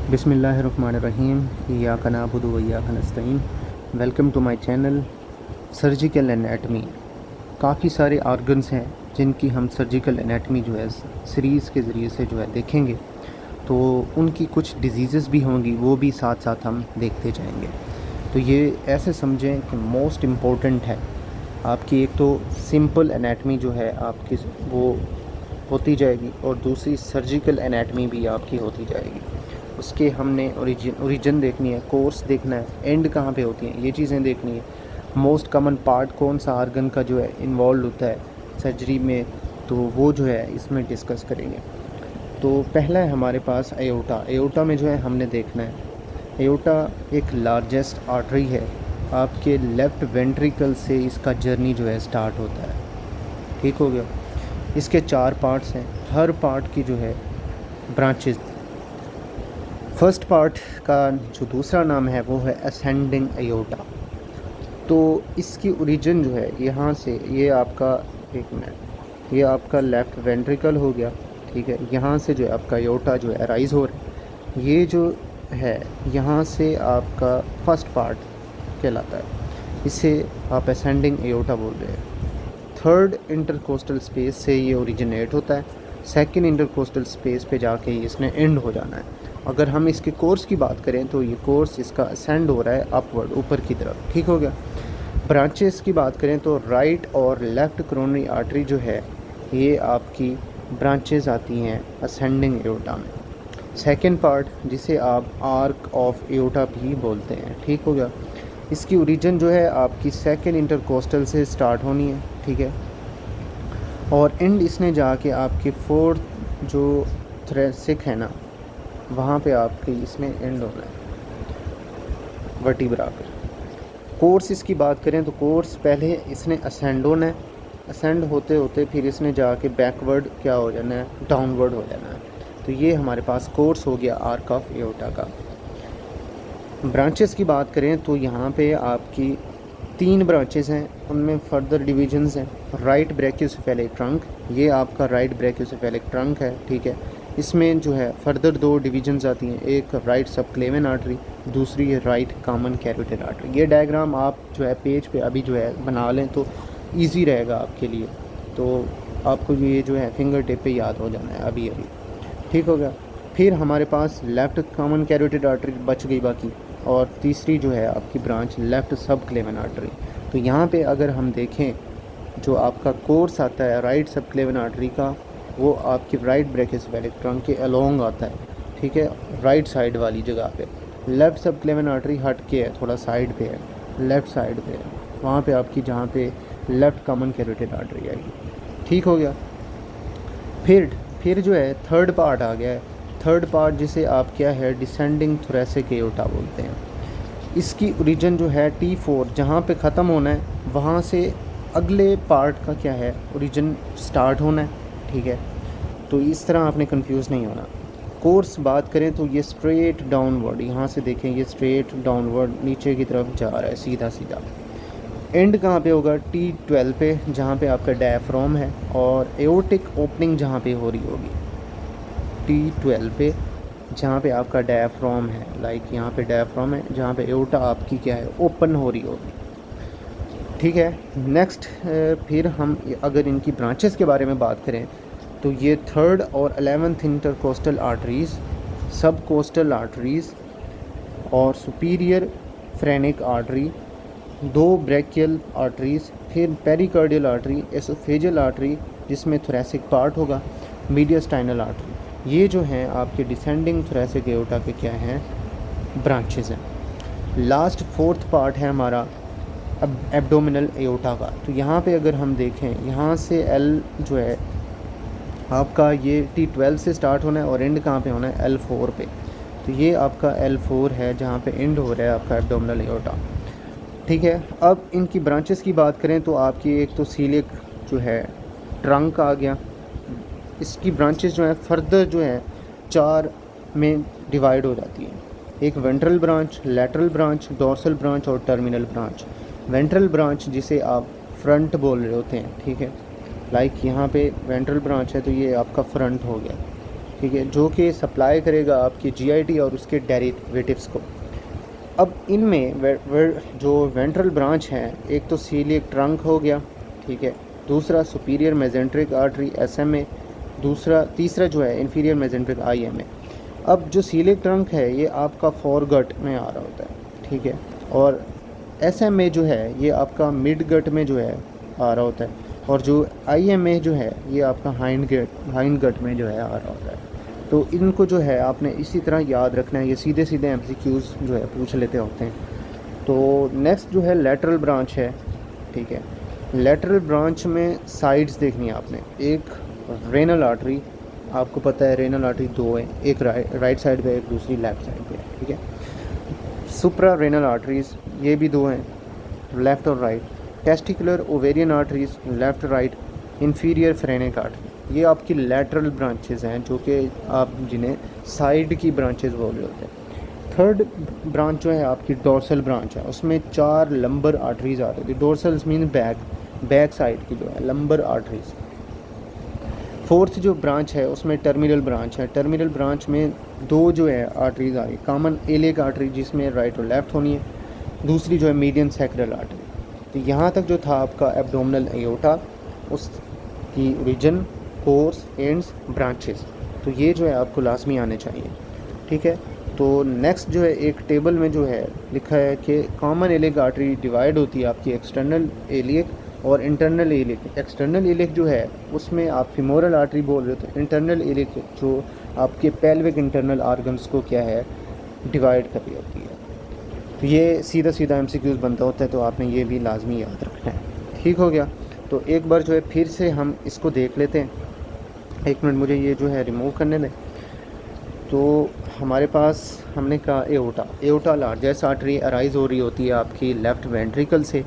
बिस्मिल्लाहिर्रहमानिर्रहीम। इय्याका नअबुदु व इय्याका नस्तईन। Welcome to my channel surgical anatomy. काफ़ी सारे ऑर्गन्स हैं जिनकी हम सर्जिकल एनाटमी जो है सीरीज़ के ज़रिए से जो है देखेंगे, तो उनकी कुछ डिजीज़ भी होंगी, वो भी साथ साथ हम देखते जाएंगे। तो ये ऐसे समझें कि मोस्ट इम्पोर्टेंट है आपकी, एक तो सिंपल एनाटमी जो है आपकी वो होती जाएगी और दूसरी सर्जिकल एनाटमी भी आपकी होती जाएगी। उसके हमने ओरिजिन देखनी है, कोर्स देखना है, एंड कहाँ पे होती हैं, ये चीज़ें देखनी है। मोस्ट कॉमन पार्ट कौन सा ऑर्गन का जो है इन्वॉल्व होता है सर्जरी में, तो वो जो है इसमें डिस्कस करेंगे। तो पहला है हमारे पास एओर्टा। एओर्टा में जो है हमने देखना है, एओर्टा एक लार्जेस्ट आर्टरी है, आपके लेफ़्ट वेंट्रिकल से इसका जर्नी जो है स्टार्ट होता है। ठीक हो गया। इसके 4 पार्ट्स हैं, हर पार्ट की जो है ब्रांचेस। फर्स्ट पार्ट का जो दूसरा नाम है वो है असेंडिंग एओर्टा। तो इसकी ओरिजिन जो है यहाँ से, ये आपका एक मिनट, ये आपका लेफ़्ट वेंट्रिकल हो गया, ठीक है। यहाँ से जो है आपका एओर्टा जो है राइज हो रहा है, ये जो है यहाँ से आपका फर्स्ट पार्ट कहलाता है, इसे आप असेंडिंग एओर्टा बोल रहे हैं। थर्ड इंटरकोस्टल स्पेस से ये ओरिजिनेट होता है, सेकंड इंटरकोस्टल स्पेस पे जाके इसने एंड हो जाना है। अगर हम इसके कोर्स की बात करें तो ये कोर्स इसका असेंड हो रहा है अपवर्ड, ऊपर की तरफ। ठीक हो गया। ब्रांचेस की बात करें तो राइट और लेफ़्ट कोरोनरी आर्टरी जो है, ये आपकी ब्रांचेस आती हैं असेंडिंग एओर्टा में। सेकेंड पार्ट जिसे आप आर्क ऑफ एओर्टा भी बोलते हैं। ठीक हो गया। इसकी ओरिजिन जो है आपकी सेकेंड इंटरकोस्टल से स्टार्ट होनी है, ठीक है, और एंड इसने जाके आपके फोर्थ जो थोरैसिक है ना, वहाँ पे आपके इसने एंड होना है वर्टिब्रा पे। कोर्स इसकी बात करें तो कोर्स पहले इसने असेंड होना है, असेंड होते होते फिर इसने जाके बैकवर्ड क्या हो जाना है, डाउनवर्ड हो जाना है। तो ये हमारे पास कोर्स हो गया आर्क ऑफ एओर्टा का। ब्रांचेस की बात करें तो यहाँ पे आपकी 3 ब्रांचेस हैं, उनमें फर्दर डिविजन्स हैं। राइट ब्रैकियोसेफेलिक ट्रंक, ये आपका राइट ब्रैकियोसेफेलिक ट्रंक है, ठीक है। इसमें जो है फर्दर 2 डिविजन्स आती हैं, एक राइट सबक्लेवियन आर्टरी, दूसरी है राइट कॉमन कैरोटिड आर्टरी। ये डायग्राम आप जो है पेज पे अभी जो है बना लें तो ईजी रहेगा आपके लिए, तो आपको ये जो है फिंगर टिप पे याद हो जाना है अभी अभी। ठीक हो गया। फिर हमारे पास लेफ़्ट कॉमन कैरोटिड आर्टरी बच गई बाकी, और तीसरी जो है आपकी ब्रांच लेफ़्ट सबक्लेवियन आर्टरी। तो यहाँ पे अगर हम देखें, जो आपका कोर्स आता है राइट सबक्लेवियन आर्टरी का, वो आपकी राइट ब्रैकियोसेफेलिक ट्रंक के अलोंग आता है, ठीक है, राइट साइड वाली जगह पे। लेफ़्ट सबक्लेवियन आर्टरी हट के है, थोड़ा साइड पे है, लेफ़्ट साइड पे है, वहाँ पे आपकी जहाँ पे लेफ़्ट कॉमन कैरोटिड आर्टरी आएगी। ठीक हो गया। फिर जो है थर्ड पार्ट आ गया है। थर्ड पार्ट जिसे आप क्या है डिसेंडिंग थोरैसिक एओर्टा बोलते हैं। इसकी ओरिजिन जो है T4 जहाँ पे ख़त्म होना है, वहाँ से अगले पार्ट का क्या है ओरिजिन स्टार्ट होना है, ठीक है। तो इस तरह आपने कंफ्यूज नहीं होना। कोर्स बात करें तो ये स्ट्रेट डाउनवर्ड, यहाँ से देखें ये स्ट्रेट डाउनवर्ड नीचे की तरफ जा रहा है सीधा सीधा। एंड कहाँ पे होगा, T12 पे, जहाँ पे आपका डायफ्राम है, और एओर्टिक ओपनिंग जहाँ पे हो रही होगी T12 पे, जहाँ पे आपका डायफ्राम है, लाइक यहाँ पे डायफ्राम है जहाँ पे एओर्टा आपकी क्या है ओपन हो रही होगी। ठीक है। नेक्स्ट फिर हम अगर इनकी ब्रांचेस के बारे में बात करें तो ये थर्ड और 11th इंटरकोस्टल आर्टरीज़, सब कोस्टल आर्टरीज़ और superior phrenic artery, 2 brachial arteries, फिर पेरिकार्डियल आर्टरी, एसोफेजियल आर्टरी जिसमें थोरैसिक पार्ट होगा, मीडियस्टाइनल आर्टरी। ये जो हैं आपके डिसेंडिंग थोरैसिक एओर्टा के क्या हैं ब्रांचेस हैं। लास्ट फोर्थ पार्ट है हमारा एब्डोमिनल एओर्टा का। तो यहाँ पे अगर हम देखें, यहाँ से एल जो है आपका ये T12 से स्टार्ट होना है और एंड कहाँ पे होना है L4 पे। तो ये आपका L4 है जहाँ पे एंड हो रहा है आपका एब्डोमिनल एओर्टा। ठीक है। अब इनकी ब्रांचेस की बात करें तो आपकी एक तो सीलिक जो है ट्रंक आ गया, इसकी ब्रांचेस जो है फर्दर जो है 4 में डिवाइड हो जाती हैं। एक ventral branch, lateral branch, dorsal branch और टर्मिनल ब्रांच। वेंट्रल ब्रांच जिसे आप फ्रंट बोल रहे होते हैं, ठीक है, लाइक यहाँ पे वेंट्रल ब्रांच है तो ये आपका फ्रंट हो गया, ठीक है, जो कि सप्लाई करेगा आपकी जीआईटी और उसके डेरिवेटिव्स को। अब इनमें जो वेंट्रल ब्रांच हैं, एक तो सीलिएक ट्रंक हो गया, ठीक है, दूसरा सुपीरियर मेजेंट्रिक आर्टरी एसएमए, तीसरा जो है इंफीरियर मेजेंट्रिक आईएमए। अब जो सीलिएक ट्रंक है ये आपका फोरगट में आ रहा होता है, ठीक है, और एसएमए जो है ये आपका मिड गट में जो है आ रहा होता है, और जो आईएमए जो है ये आपका हाइंड गट में जो है आ रहा होता है। तो इनको जो है आपने इसी तरह याद रखना है, ये सीधे सीधे एमसीक्यूज़ जो है पूछ लेते होते हैं। तो नेक्स्ट जो है लेटरल ब्रांच है, ठीक है। लेटरल ब्रांच में साइड्स देखनी है आपने, एक रेनल आर्टरी, आपको पता है रेनल आर्टरी दो है, एक राइट साइड पे, एक दूसरी लेफ़्ट साइड पे, ठीक है। सुप्रा रेनल आर्टरीज़ ये भी दो हैं, लेफ़्ट और right. Testicular ovarian arteries left right. Inferior phrenic artery, ये आपकी लेटरल ब्रांचेस हैं, जो कि आप जिन्हें साइड की ब्रांचेस बोल रहे होते हैं। थर्ड ब्रांच जो है आपकी डोर्सल ब्रांच है, उसमें 4 लंबर आर्टरीज़ आ रही है। डोर्सल मीन बैक साइड की जो है लंबर आर्टरीज़। फोर्थ जो ब्रांच है उसमें टर्मिनल ब्रांच है। टर्मिनल ब्रांच में 2 जो है आर्टरीज़ आ रही है, कॉमन एलिक आर्टरी जिसमें राइट और लेफ़्ट होनी है, दूसरी जो है मीडियन सैक्रल आर्टरी। तो यहाँ तक जो था आपका एब्डोमिनल एओर्टा, उसकी ओरिजिन, कोर्स, एंड्स, ब्रांचेस, तो ये जो है आपको लाजमी आने चाहिए, ठीक है। तो नेक्स्ट जो है एक टेबल में जो है लिखा है कि कॉमन एलिक आर्टरी डिवाइड होती है आपकी एक्सटर्नल एलिक और इंटरनल एलिक। एक्सटर्नल एलिक जो है उसमें आप फीमोरल आर्टरी बोल रहे हो, तो इंटरनल एलिक जो आपके पेल्विक इंटरनल आर्गन्स को क्या है डिवाइड कर रही होती है। तो ये सीधा सीधा एमसीक्यूज़ बनता होता है, तो आपने ये भी लाजमी याद रखना है, ठीक हो गया। तो एक बार जो है फिर से हम इसको देख लेते हैं, एक मिनट मुझे ये जो है रिमूव करने दें। तो हमारे पास हमने कहा एओर्टा लार्जेस्ट आर्टरी अराइज हो रही होती है आपकी लेफ़्ट वेंट्रिकल से,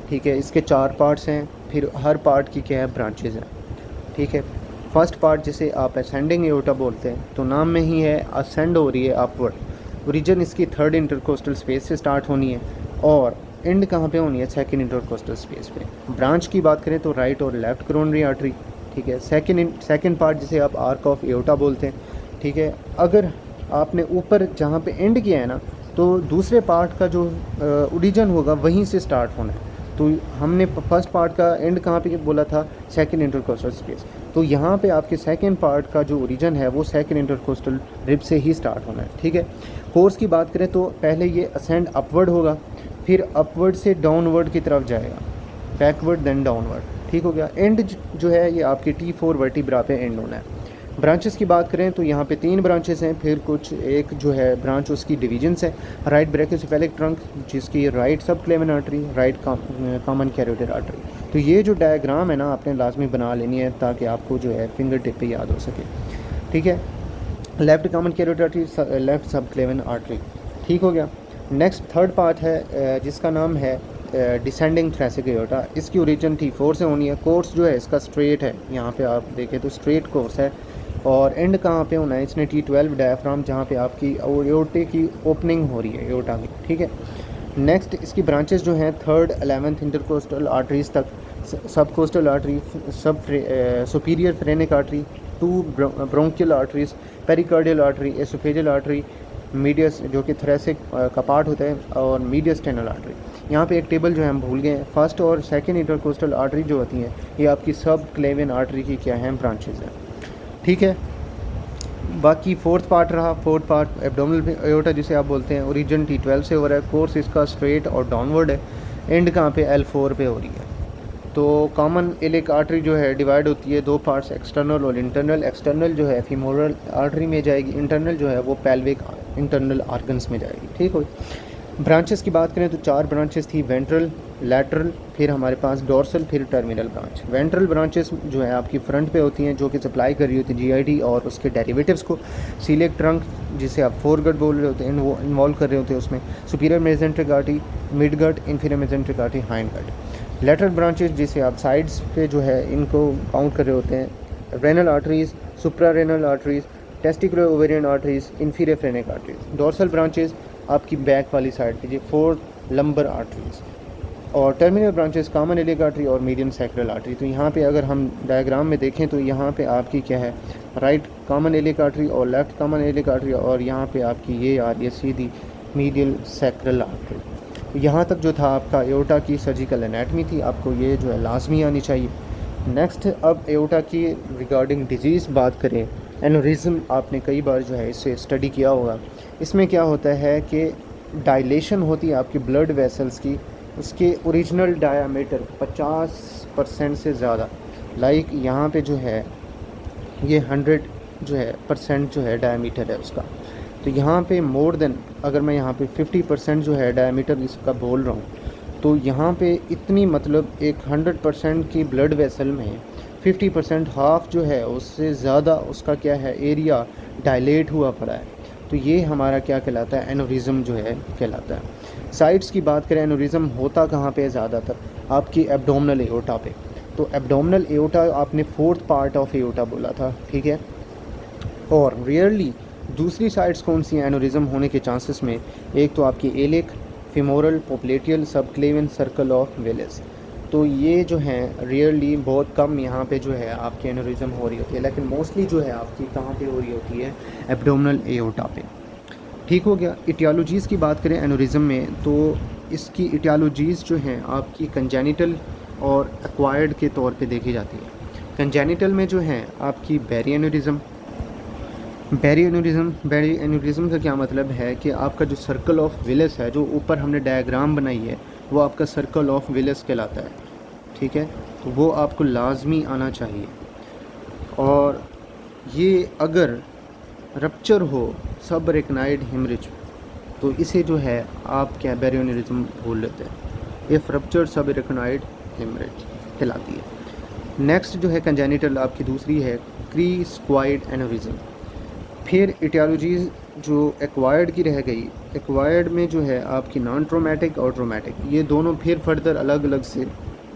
ठीक है। इसके 4 पार्ट्स हैं, फिर हर पार्ट की क्या है ब्रांचेस हैं, ठीक है। फर्स्ट पार्ट जिसे आप असेंडिंग एओर्टा बोलते हैं, तो नाम में ही है असेंड हो रही है अपवर्ड। ओरिजिन इसकी थर्ड इंटरकोस्टल स्पेस से स्टार्ट होनी है और एंड कहाँ पे होनी है, सेकंड इंटरकोस्टल स्पेस पे। ब्रांच की बात करें तो राइट और लेफ़्ट कोरोनरी आर्टरी, ठीक है। सेकंड पार्ट जिसे आप आर्क ऑफ एओर्टा बोलते हैं, ठीक है। अगर आपने ऊपर जहाँ पे एंड किया है ना, तो दूसरे पार्ट का जो ओरिजिन होगा वहीं से स्टार्ट होना है। तो हमने फर्स्ट पार्ट का एंड कहाँ पे बोला था, सेकंड इंटरकोस्टल स्पेस। तो यहाँ पे आपके सेकंड पार्ट का जो ओरिजिन है वो सेकंड इंटरकोस्टल रिब से ही स्टार्ट होना है, ठीक है। कोर्स की बात करें तो पहले ये असेंड अपवर्ड होगा, फिर अपवर्ड से डाउनवर्ड की तरफ जाएगा, बैकवर्ड देन डाउनवर्ड, ठीक हो गया। एंड जो है ये आपकी T4 वर्टिब्रा पे एंड होना है। ब्रांचेस की बात करें तो यहाँ पे 3 ब्रांचेस हैं, फिर कुछ एक जो है ब्रांच उसकी डिवीजन्स है। राइट ब्रैकियोसेफेलिक ट्रंक जिसकी right subclavian artery, right common carotid artery. तो ये जो डायग्राम है ना आपने लाजमी बना लेनी है ताकि आपको जो है फिंगर टिप पे याद हो सके, ठीक है। Left common carotid artery, left subclavian artery, ठीक हो गया। नेक्स्ट थर्ड पार्ट है जिसका नाम है डिसेंडिंग थ्रेसिक एओर्टा। इसकी ओरिजिन T4 से होनी है। कोर्स जो है इसका स्ट्रेट है, यहाँ पे आप देखें तो स्ट्रेट कोर्स है, और एंड कहाँ पे होना है, इसने T12 डायफ्राम जहाँ पे आपकी एओर्टे की ओपनिंग हो रही है एओर्टा की, ठीक है। नेक्स्ट इसकी ब्रांचेस जो हैं 3rd 11th इंटरकोस्टल आर्टरीज तक, सब कोस्टल आर्टरी, सब superior phrenic artery, 2 bronchial arteries, pericardial artery, oesophageal artery, medius जो कि थोरेसिक का पार्ट होता है, और मीडियस्टेनल आर्टरी। यहाँ पे एक टेबल जो है हम भूल गए हैं, फर्स्ट और सेकंड इंटरकोस्टल आर्टरी जो होती हैं ये आपकी सब क्लेवियन आर्टरी की क्या है ब्रांचेज हैं, ठीक है। बाकी फोर्थ पार्ट रहा, फोर्थ पार्ट एब्डोमिनल एओर्टा जिसे आप बोलते हैं, ओरिजिन T12 से हो रहा है, कोर्स इसका स्ट्रेट और डाउनवर्ड है, एंड कहाँ पे L4 पे हो रही है। तो कॉमन इलिक आर्टरी जो है डिवाइड होती है 2 पार्ट्स, एक्सटर्नल और इंटरनल। एक्सटर्नल जो है फीमोरल आर्टरी में जाएगी, इंटरनल जो है वो पेल्विक इंटरनल आर्गन्स में जाएगी, ठीक हो। ब्रांचेस की बात करें तो 4 ब्रांचेस थी, वेंट्रल, लैटरल, फिर हमारे पास डोर्सल, फिर टर्मिनल ब्रांच। वेंट्रल ब्रांचेस जो है आपकी फ्रंट पे होती हैं, जो कि सप्लाई कर रही होती है जीआईटी और उसके डेरिवेटिव्स को। सीलिएक ट्रंक जिसे आप फोरगट बोल रहे होते हैं वो इन्वॉल्व कर रहे होते हैं उसमें। Superior mesenteric artery, mid gut, inferior mesenteric artery, hind gut. Lateral branches जिसे आप साइड्स पे जो है इनको काउंट कर रहे होते हैं, renal arteries, supra renal arteries, testicular ovarian arteries, inferior phrenic arteries. Dorsal branches आपकी बैक वाली साइड पे, 4 लंबर आर्टरीज। और terminal branches common iliac artery और मीडियम सैक्रल आर्टरी। तो यहाँ पे अगर हम डायग्राम में देखें तो यहाँ पे आपकी क्या है, राइट कॉमन इलियक आर्टरी और लेफ़्ट कॉमन इलियक आर्टरी, और यहाँ पे आपकी ये आ रही है सीधी मीडियल सैक्रल आर्टरी। यहाँ तक जो था आपका एओर्टा की सर्जिकल एनाटमी थी, आपको ये जो है लाजमी आनी चाहिए। नेक्स्ट अब एओर्टा की रिगार्डिंग डिजीज़ बात करें, एनोरिज्म आपने कई बार जो है इससे स्टडी किया होगा। इसमें क्या होता है कि डायलेशन होती है आपकी ब्लड वेसल्स की, उसके ओरिजिनल डायामीटर 50% से ज़्यादा, लाइक यहाँ पे जो है ये 100 जो है % जो है डायामीटर है उसका। तो यहाँ पे मोर देन, अगर मैं यहाँ पे 50% जो है डायामीटर इसका बोल रहा हूँ, तो यहाँ पे इतनी मतलब एक 100% की ब्लड वेसल में 50% हाफ जो है उससे ज़्यादा उसका क्या है, एरिया डायलेट हुआ पड़ा है। तो ये हमारा क्या कहलाता है, एनोरिज्म जो है कहलाता है। साइड्स की बात करें, एनोरिज्म होता कहाँ पे है ज़्यादातर, आपकी एब्डोमिनल एओर्टा पे। तो एब्डोमिनल एओर्टा आपने 4th पार्ट ऑफ एओर्टा बोला था, ठीक है। और रियरली दूसरी साइड्स कौन सी हैं एनोरिज्म होने के चांसेस में, एक तो आपकी iliac, femoral, popliteal, subclavian, circle of Willis. तो ये जो हैं रियरली बहुत कम यहाँ पे जो है आपकी एनोरिज्म हो रही होती है, लेकिन मोस्टली जो है आपकी कहाँ पे हो रही होती है, एब्डोमिनल एओर्टा पे। ठीक हो गया। इटियोलॉजीज़ की बात करें एनोरिज्म में, तो इसकी इटियोलॉजीज़ जो हैं आपकी कंजेनिटल और एक्वायर्ड के तौर पे देखी जाती है। कंजेनिटल में जो है आपकी बैरी एनोरिज्म। बैरी एन्यूरिज्म का क्या मतलब है कि आपका जो सर्कल ऑफ विलिस है, जो ऊपर हमने डायग्राम बनाई है, वो आपका सर्कल ऑफ विलिस कहलाता है, ठीक है। तो वो आपको लाजमी आना चाहिए। और ये अगर रप्चर हो सब रेकनाइड हेमरेज, तो इसे जो है आप क्या बैरी एन्यूरिज्म बोल लेते हैं। इफ़ रप्चर सब रेकनाइड हेमरेज कहलाती है। नेक्स्ट जो है कंजेनिटल आपकी दूसरी है क्री स्क्वाइड एन्यूरिज्म। फिर इटियोलॉजीज़ जो एक्वायर्ड की रह गई, एक्वायर्ड में जो है आपकी नॉन ट्रोमेटिक और ट्रोमेटिक, ये दोनों फिर फर्दर अलग अलग से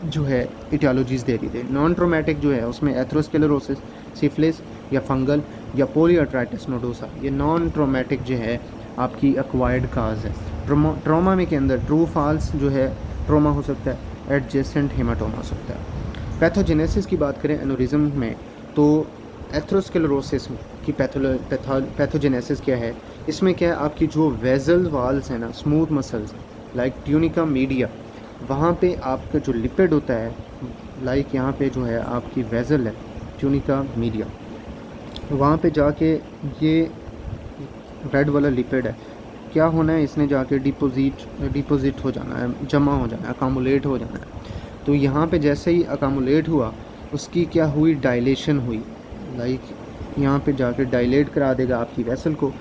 जो है इटियोलॉजीज़ दे रही थी। नॉन ट्रोमेटिक जो है उसमें एथरोस्क्लेरोसिस, सिफिलिस या फंगल या पोलियोआर्थराइटिस नोडोसा, ये नॉन ट्रोमेटिक जो है आपकी एक्वायर्ड काज है। ट्रोमा में के अंदर ट्रू फॉल्स जो है ट्रोमा हो सकता है, एडजेसेंट हेमाटोमा हो सकता है। पैथोजेनेसिस की बात करें एनोरिज्म में, तो एथरोस्क्लेरोसिस की पैथोजेनेसिस क्या है, इसमें क्या है आपकी जो वेजल वाल्स हैं ना, smooth muscles like tunica media, वहाँ पे आपका जो लिपिड होता है, लाइक यहाँ पे जो है आपकी वेजल है ट्यूनिका मीडिया, वहाँ पे जाके ये रेड वाला लिपिड है, क्या होना है, इसने जाके डिपोजिट हो जाना है, जमा हो जाना है, अकामुलेट हो जाना है। तो यहाँ पे जैसे ही अकामुलेट हुआ, उसकी क्या हुई, डायलेशन हुई, लाइक यहाँ पे जाके डायलेट करा देगा आपकी वेसल को।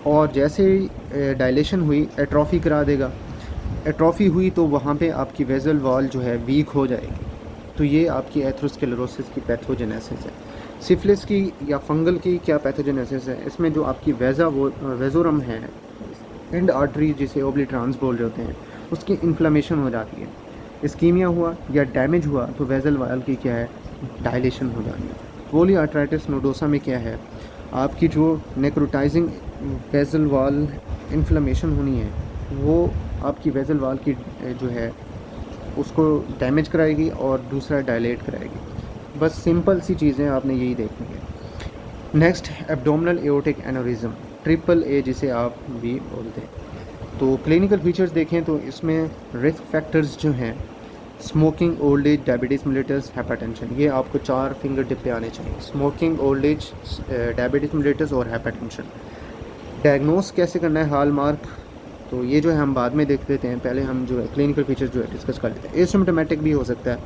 और जैसे ही डायलेशन हुई, एट्रॉफी करा देगा। एट्रॉफी हुई तो वहाँ पे आपकी वेसल वॉल जो है वीक हो जाएगी। तो ये आपकी एथरोस्क्लेरोसिस की पैथोजेनेसिस है। सिफिलिस की या फंगल की क्या पैथोजेनेसिस है, इसमें जो आपकी वेजोरम है, एंड आर्टरी जिसे ओब्लिट्रांस बोल रहे होते हैं, उसकी इन्फ्लेमेशन हो जाती है। इस्कीमिया हुआ या डैमेज हुआ तो वेसल वॉल की क्या है, डायलेशन हो जाती है। पोलियोआर्थराइटिस नोडोसा में क्या है, आपकी जो नेक्रोटाइजिंग वेसल वॉल इन्फ्लेमेशन होनी है, वो आपकी वेसल वॉल की जो है उसको डैमेज कराएगी और दूसरा डायलेट कराएगी। बस सिंपल सी चीज़ें आपने यही देखनी है। Next abdominal aortic aneurysm, triple A जिसे आप भी बोलते हैं। तो क्लिनिकल फीचर्स देखें तो इसमें रिस्क फैक्टर्स जो हैं, smoking, old age, diabetes mellitus, hypertension, ये आपको 4 फिंगर टिप पे आने चाहिए। Smoking, old age, diabetes mellitus और हाइपरटेंशन। डायग्नोस कैसे करना है, हॉलमार्क, तो ये जो है हम बाद में देख लेते हैं, पहले हम जो है क्लिनिकल फीचर्स जो है डिस्कस कर लेते हैं। एसिम्प्टोमेटिक भी हो सकता है,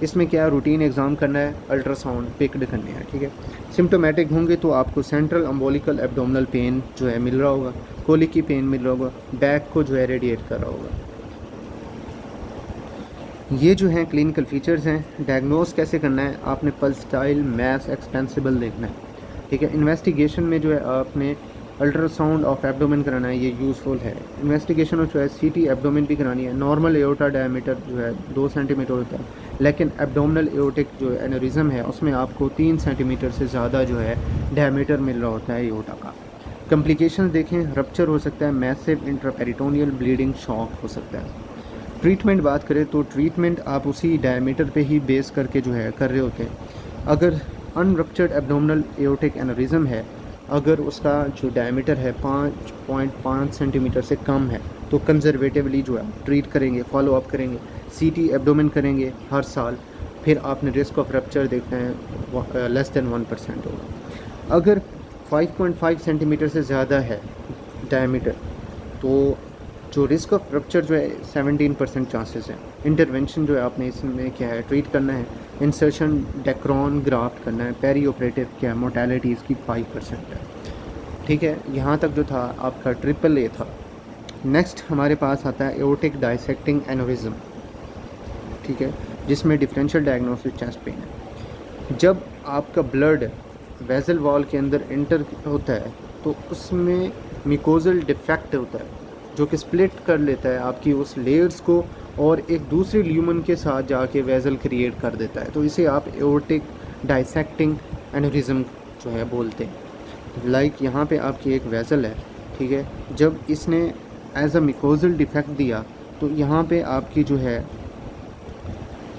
इसमें क्या रूटीन एग्ज़ाम करना है, अल्ट्रासाउंड पिक्ड करने हैं, ठीक है। सिम्प्टोमेटिक होंगे तो आपको सेंट्रल अम्बोलिकल एब्डोमिनल पेन जो है मिल रहा होगा, कोलिक की पेन मिल रहा होगा, बैक को जो है रेडिएट कर रहा होगा। ये जो हैं क्लिनिकल फीचर्स हैं। डायग्नोस कैसे करना है, आपने पल्साटाइल मास एक्सटेंसिबल देखना है, ठीक है। इन्वेस्टिगेशन में जो है आपने अल्ट्रासाउंड ऑफ एब्डोमेन कराना है, ये यूज़फुल है। इन्वेस्टिगेशन में जो है सीटी एब्डोमेन भी करानी है। नॉर्मल एओर्टा डायमीटर जो है 2 सेंटीमीटर होता है, लेकिन एब्डोमिनल एओर्टिक जो एनोरिज्म है उसमें आपको 3 सेंटीमीटर से ज़्यादा जो है डायमीटर मिल रहा होता है एओर्टा का। कम्प्लिकेशंस देखें, रप्चर हो सकता है, मैसिव इंट्रापेरिटोनियल ब्लीडिंग, शॉक हो सकता है। ट्रीटमेंट बात करें तो ट्रीटमेंट आप उसी डायमीटर पे ही बेस करके जो है कर रहे होते हैं। अगर अनरप्चर्ड एब्डोमिनल एओर्टिक एनेरिज्म है, अगर उसका जो डायमीटर है 5.5 सेंटीमीटर से कम है, तो कंजर्वेटिवली जो है ट्रीट करेंगे, फॉलो अप करेंगे, सीटी एब्डोमेन करेंगे हर साल, फिर आपने रिस्क ऑफ रप्चर देखना है लेस देन 1% होगा। अगर 5.5 सेंटीमीटर से ज़्यादा है डायमीटर, तो जो रिस्क ऑफ रप्चर जो है 17% चांसेस हैं। इंटरवेंशन जो है आपने इसमें क्या है ट्रीट करना है, इंसर्शन डेक्रॉन ग्राफ्ट करना है, पेरी ऑपरेटिव क्या है मोर्टेलिटी इसकी 5% है। ठीक है, यहाँ तक जो था आपका ट्रिपल ए था। नेक्स्ट हमारे पास आता है एओर्टिक डाइसेक्टिंग एनोरिज्म, ठीक है, जिसमें डिफरेंशियल डायग्नोसिस चेस्ट पेन है। जब आपका ब्लड वेसल वॉल के अंदर इंटर होता है तो उसमें मिकोजल डिफेक्ट होता है जो कि स्प्लिट कर लेता है आपकी उस लेयर्स को और एक दूसरे ल्यूमन के साथ जाके वेसल क्रिएट कर देता है, तो इसे आप एओर्टिक डाइसेक्टिंग एनोरिज्म जो है बोलते हैं। लाइक यहाँ पे आपकी एक वेसल है, ठीक है, जब इसने एज अ मिकोजल डिफेक्ट दिया तो यहाँ पे आपकी जो है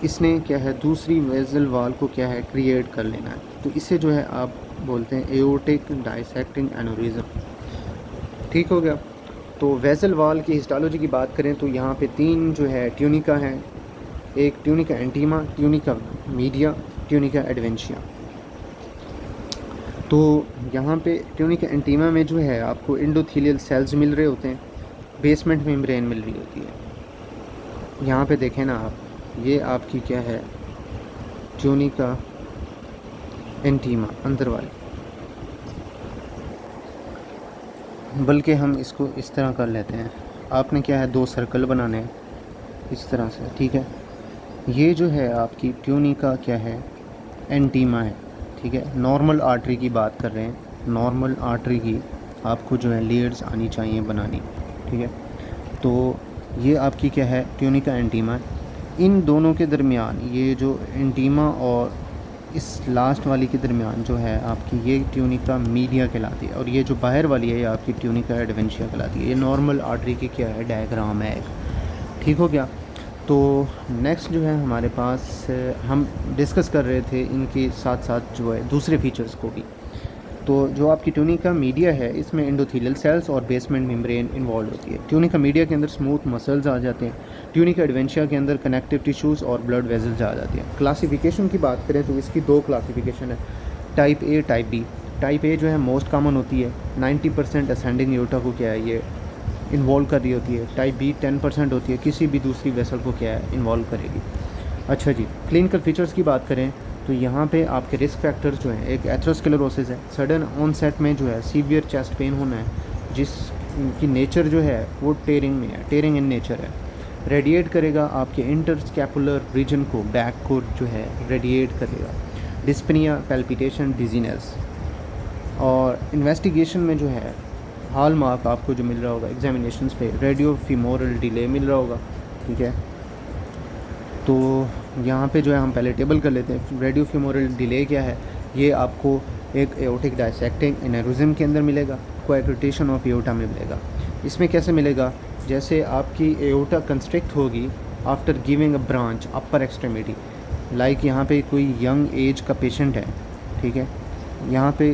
इसने क्या है दूसरी वेसल वॉल को क्या है क्रिएट कर लेना है, तो इसे जो है आप बोलते हैं एओर्टिक डाइसेक्टिंग एनोरिज्म। ठीक हो गया। तो वेसल वॉल की हिस्टोलॉजी की बात करें तो यहाँ पे 3 जो है ट्यूनिका हैं, एक tunica intima, tunica media, tunica adventitia. तो यहाँ पे ट्यूनिका एंटीमा में जो है आपको एंडोथेलियल सेल्स मिल रहे होते हैं, बेसमेंट मेम्ब्रेन मिल रही होती है। यहाँ पे देखें ना आप, ये आपकी क्या है ट्यूनिका एंटीमा अंदर वाली, बल्कि हम इसको इस तरह कर लेते हैं। आपने क्या है 2 सर्कल बनाने हैं इस तरह से, ठीक है। ये जो है आपकी ट्यूनिका क्या है एंटीमा है, ठीक है। नॉर्मल आर्टरी की बात कर रहे हैं, नॉर्मल आर्टरी की आपको जो है लेयर्स आनी चाहिए बनानी, ठीक है। तो ये आपकी क्या है ट्यूनिका एंटीमा। इन दोनों के दरमियान ये जो एंटीमा और इस लास्ट वाली के दरमियान जो है आपकी ये ट्यूनिका मीडिया कहलाती है, और ये जो बाहर वाली है ये आपकी ट्यूनिका एडवेंशिया कहलाती है। ये नॉर्मल आर्टरी की क्या है डायग्राम है एक, ठीक हो गया। तो नेक्स्ट जो है हमारे पास हम डिस्कस कर रहे थे इनके साथ साथ जो है दूसरे फीचर्स को भी। तो जो आपकी ट्यूनिका मीडिया है इसमें एंडोथेलियल सेल्स और बेसमेंट मेम्ब्रेन इन्वॉल्व होती है। ट्यूनिका मीडिया के अंदर स्मूथ मसल्स आ जाते हैं। ट्यूनिका एडवेंशिया के अंदर कनेक्टिव टिश्यूज़ और ब्लड वेजल्स आ जाते हैं। क्लासिफिकेशन की बात करें तो इसकी 2 क्लासिफिकेशन है, type A type B. Type A जो है मोस्ट कॉमन होती है, 90% असेंडिंग एओर्टा को क्या है ये इन्वॉल्व कर रही होती है। टाइप बी 10% होती है, किसी भी दूसरी वेसल को क्या है इन्वॉल्व करेगी। अच्छा जी, क्लिनिकल फीचर्स की बात करें तो यहाँ पे आपके रिस्क फैक्टर्स जो हैं, एक एथेरोस्क्लेरोसिस है, सडन ऑनसेट में जो है सीवियर चेस्ट पेन होना है, जिसकी नेचर जो है वो टेयरिंग में है, टेयरिंग इन नेचर है। रेडिएट करेगा आपके इंटरस्कैपुलर रीजन को, बैक को जो है रेडिएट करेगा। Dyspnoea, palpitation, dizziness. और इन्वेस्टिगेशन में जो है हॉल मार्क आपको जो मिल रहा होगा एग्जामिनेशंस पे, रेडियो फीमोरल डिले मिल रहा होगा, ठीक है। तो यहाँ पे जो है हम पहले टेबल कर लेते हैं। रेडियो फीमोरल डिले क्या है, ये आपको एक एओर्टिक डाइसेक्टिंग एनेरिज्म के अंदर मिलेगा, कोएक्यूटेशन ऑफ एओर्टा में मिलेगा। इसमें कैसे मिलेगा, जैसे आपकी एओर्टा कंस्ट्रिक्ट होगी after giving a branch upper extremity. Like यहाँ पे कोई यंग एज का पेशेंट है, ठीक है, यहाँ पे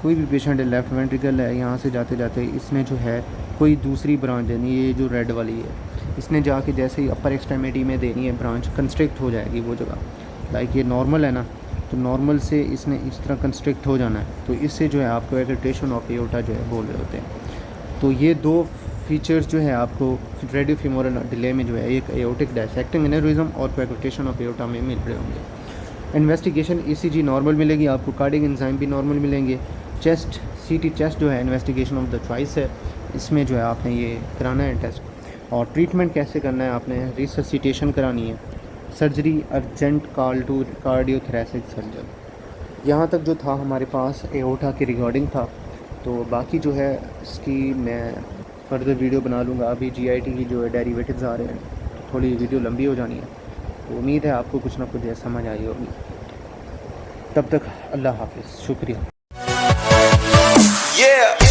कोई भी पेशेंट है, लेफ्ट वेंट्रिकल है, यहाँ से जाते जाते इसने जो है कोई दूसरी ब्रांच देनी है, ये जो रेड वाली है, इसने जाके जैसे ही अपर एक्सट्रीमिटी में देनी है ब्रांच, कंस्ट्रिक्ट हो जाएगी वो जगह। लाइक ये नॉर्मल है ना, तो नॉर्मल से इसने इस तरह कंस्ट्रिक्ट हो जाना है, तो इससे जो है आपको एक्यूटेशन ऑफ एओर्टा जो है बोल रहे होते हैं। तो ये 2 फीचर्स जो है आपको रेडियो फीमोरल डिले में जो है एक एओर्टिक डाइसेक्टिंग एनेरिज्म और कोएक्यूटेशन ऑफ एओर्टा में मिल रहे होंगे। इन्वेस्टिगेशन ईसीजी नॉर्मल मिलेगी आपको, कार्डियक एंजाइम भी नॉर्मल मिलेंगे। चेस्ट सीटी चेस्ट जो है इन्वेस्टिगेशन ऑफ द चॉइस है, इसमें जो है आपने ये कराना है टेस्ट। और ट्रीटमेंट कैसे करना है, आपने रिससिटेशन करानी है, surgery urgent call to cardiothoracic surgeon. यहाँ तक जो था हमारे पास एओर्टा के रिगार्डिंग था। तो बाकी जो है इसकी मैं फर्दर वीडियो बना लूँगा। अभी जीआईटी की जो है डेरिवेटिव्स आ रहे हैं, तो थोड़ी वीडियो लंबी हो जानी है, तो उम्मीद है आपको कुछ ना कुछ समझ आई होगी। तब तक अल्लाह हाफिज़, शुक्रिया। Yeah.